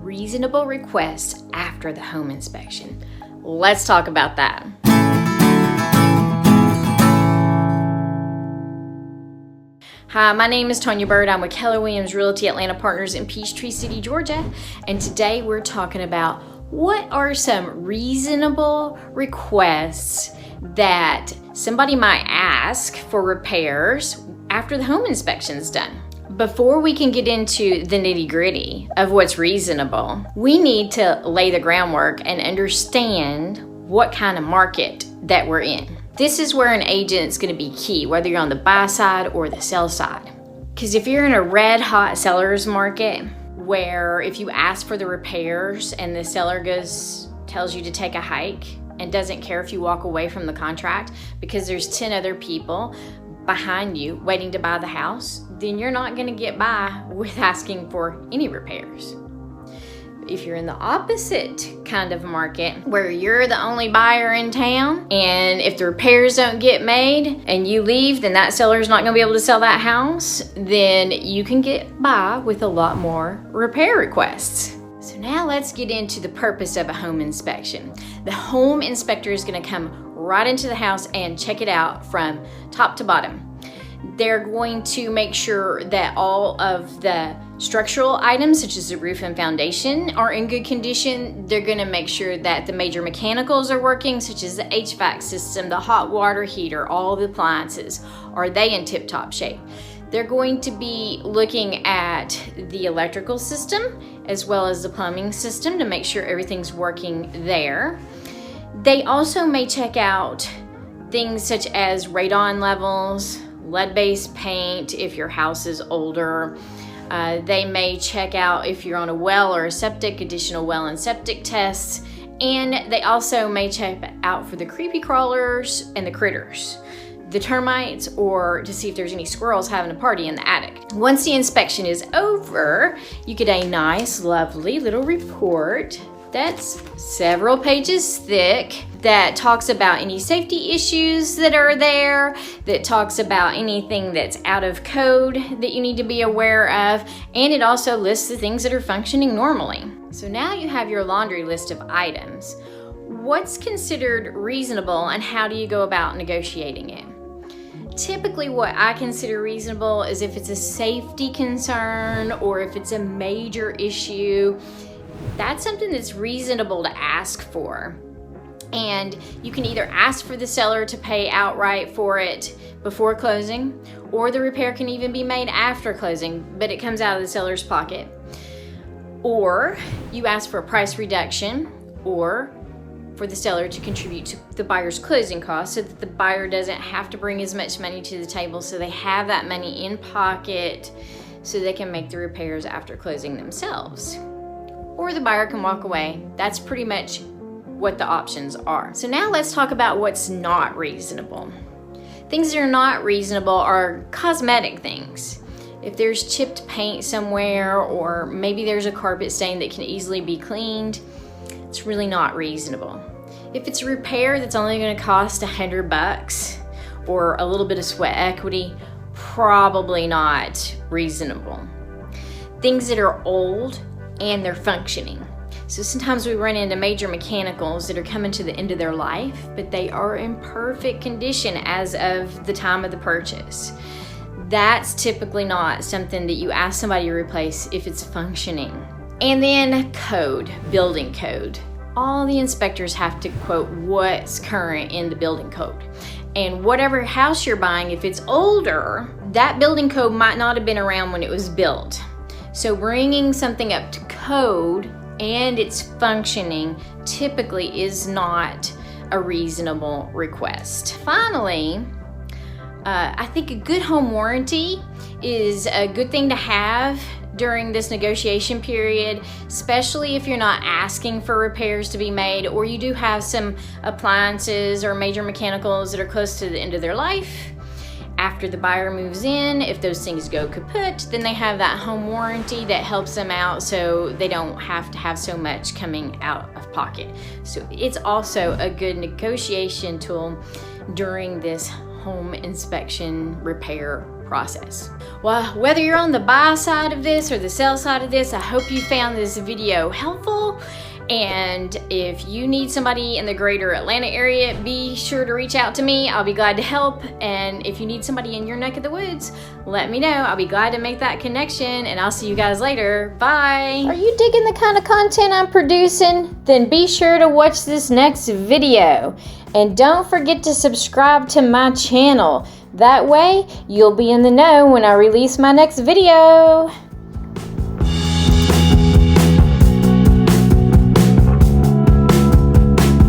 reasonable requests after the home inspection. Let's talk about that. Hi, my name is Tonya Byrd. I'm with Keller Williams Realty Atlanta Partners in Peachtree City, Georgia. And today we're talking about what are some reasonable requests that somebody might ask for repairs after the home inspection's done. Before we can get into the nitty-gritty of what's reasonable, we need to lay the groundwork and understand what kind of market that we're in. This is where an agent's going to be key, whether you're on the buy side or the sell side. Because if you're in a red hot seller's market, where if you ask for the repairs and the seller tells you to take a hike and doesn't care if you walk away from the contract because there's 10 other people behind you waiting to buy the house, then you're not going to get by with asking for any repairs. If you're in the opposite kind of market where you're the only buyer in town, and if the repairs don't get made and you leave, then that seller's not going to be able to sell that house, then you can get by with a lot more repair requests. So now let's get into the purpose of a home inspection. The home inspector is going to come right into the house and check it out from top to bottom. They're going to make sure that all of the structural items, such as the roof and foundation, are in good condition. They're going to make sure that the major mechanicals are working, such as the HVAC system, the hot water heater, all the appliances. Are they in tip-top shape? They're going to be looking at the electrical system as well as the plumbing system to make sure everything's working there. They also may check out things such as radon levels, lead-based paint if your house is older. They may check out if you're on a well or a septic, additional well and septic tests. And they also may check out for the creepy crawlers and the critters, the termites, or to see if there's any squirrels having a party in the attic. Once the inspection is over, you get a nice, lovely little report that's several pages thick that talks about any safety issues that are there, that talks about anything that's out of code that you need to be aware of, and it also lists the things that are functioning normally. So now you have your laundry list of items. What's considered reasonable and how do you go about negotiating it? Typically what I consider reasonable is if it's a safety concern or if it's a major issue. That's something that's reasonable to ask for. And you can either ask for the seller to pay outright for it before closing, or the repair can even be made after closing, but it comes out of the seller's pocket. Or you ask for a price reduction, or for the seller to contribute to the buyer's closing costs so that the buyer doesn't have to bring as much money to the table, so they have that money in pocket so they can make the repairs after closing themselves. Or the buyer can walk away. That's pretty much what the options are. So now let's talk about what's not reasonable. Things that are not reasonable are cosmetic things. If there's chipped paint somewhere, or maybe there's a carpet stain that can easily be cleaned, it's really not reasonable. If it's a repair that's only going to cost $100 or a little bit of sweat equity, probably not reasonable. Things that are old and they're functioning. So sometimes we run into major mechanicals that are coming to the end of their life, but they are in perfect condition as of the time of the purchase. That's typically not something that you ask somebody to replace if it's functioning. And then code, building code. All the inspectors have to quote what's current in the building code. And whatever house you're buying, if it's older, that building code might not have been around when it was built. So bringing something up to code and it's functioning typically is not a reasonable request. Finally, I think a good home warranty is a good thing to have during this negotiation period, especially if you're not asking for repairs to be made, or you do have some appliances or major mechanicals that are close to the end of their life. After the buyer moves in, if those things go kaput, then they have that home warranty that helps them out so they don't have to have so much coming out of pocket. So it's also a good negotiation tool during this home inspection repair process. Well, whether you're on the buy side of this or the sell side of this, I hope you found this video helpful. And if you need somebody in the greater Atlanta area, be sure to reach out to me. I'll be glad to help. And if you need somebody in your neck of the woods, let me know. I'll be glad to make that connection, and I'll see you guys later. Bye. Are you digging the kind of content I'm producing? Then be sure to watch this next video. And don't forget to subscribe to my channel. That way, you'll be in the know when I release my next video.